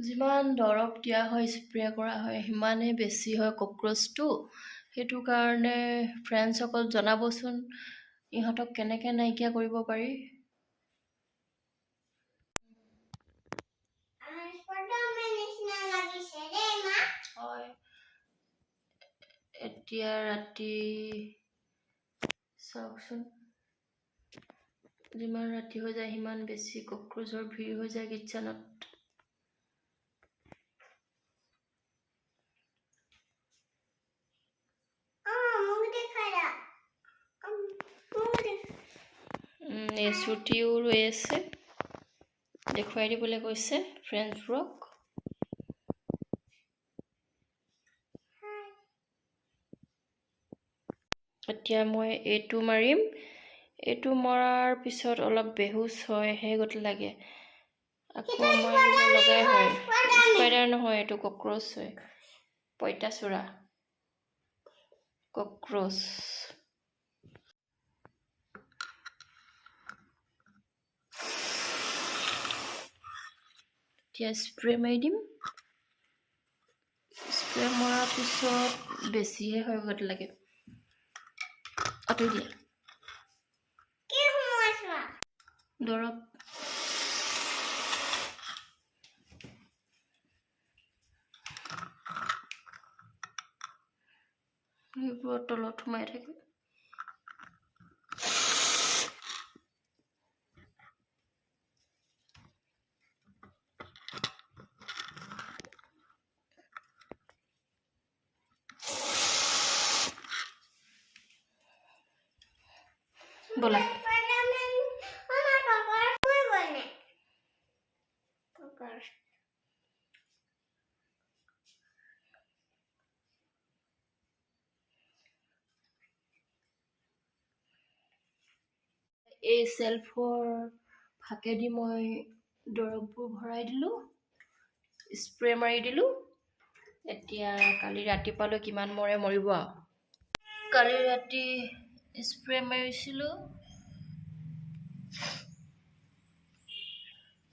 যিমান দৰৱ দিয়া হয় স্প্ৰে কৰা হয় সিমানেই বেছি হয় কক্ৰচটো। সেইটো কাৰণে ফ্ৰেণ্ডছসকল জনাবচোন ইহঁতক কেনেকৈ নাইকিয়া কৰিব পাৰি। হয়, এতিয়া ৰাতি চাওকচোন, যিমান ৰাতি হৈ যায় সিমান বেছি কক্ৰচৰ ভিৰ হৈ যায় কিটচেনত। এই ছুটিও ৰৈ আছে, দেখুৱাই দিবলৈ কৈছে ফ্ৰেণ্ডছবোৰক। এতিয়া মই এইটো মাৰিম, এইটো মৰাৰ পিছত অলপ বেহুচ হয়হে গতি লাগে, আকৌ মাৰিব লগাই হয়। স্পাইডাৰ নহয়, এইটো কক্ৰচ হয়, পঁইতাচোৰা কক্ৰচ। এতিয়া স্প্ৰে মাৰি দিম। স্প্ৰে মৰাৰ পিছত বেছিহে হয় গতি লাগে, আঁতৰি দিয়া দৰৱ। সেইবোৰৰ তলত সোমাই থাকে। বলা এই চেল্ফৰ ফাকেদি মই দৰৱবোৰ ভৰাই দিলোঁ, স্প্ৰে মাৰি দিলোঁ। এতিয়া কালি ৰাতিপুৱালৈ কিমান মৰে মৰিব আৰু। কালি ৰাতি স্প্ৰে মাৰিছিলোঁ,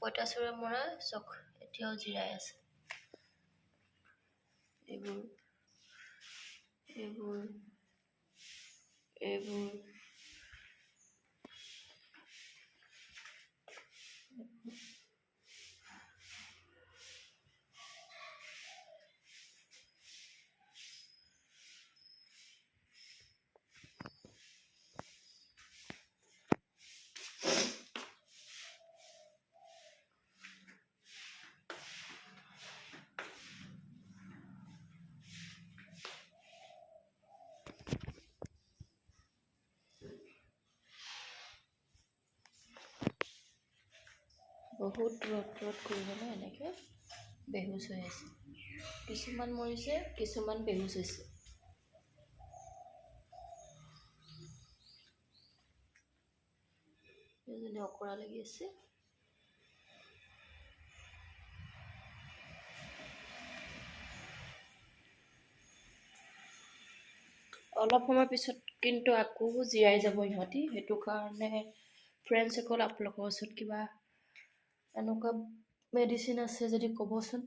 পঁইতাচোৰা মৰা চখ এতিয়াও জিৰাই আছে। এইবোৰ এইবোৰ এইবোৰ বহুত ৰ'দ কৰিবলৈ এনেকৈ বেহুচ হৈ আছে। কিছুমান মৰিছে, কিছুমান বেহুচ হৈছে। এজনী অকৰা লাগি আছে। অলপ সময় পিছত কিন্তু আকৌ জিৰাই যাব ইহঁতি। সেইটো কাৰণে ফ্ৰেণ্ডছসকল আপোনালোকৰ ওচৰত কিবা এনেকুৱা মেডিচিন আছে যদি ক'বচোন,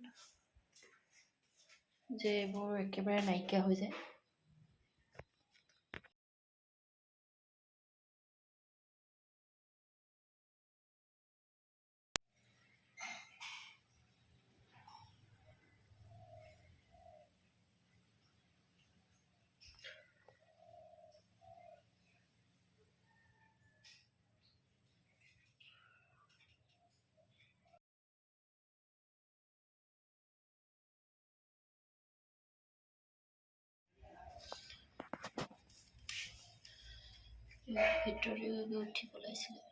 যে এইবোৰ একেবাৰে নাইকিয়া হৈ যায়। ভিতৰেও উঠি পেলাইছিলে।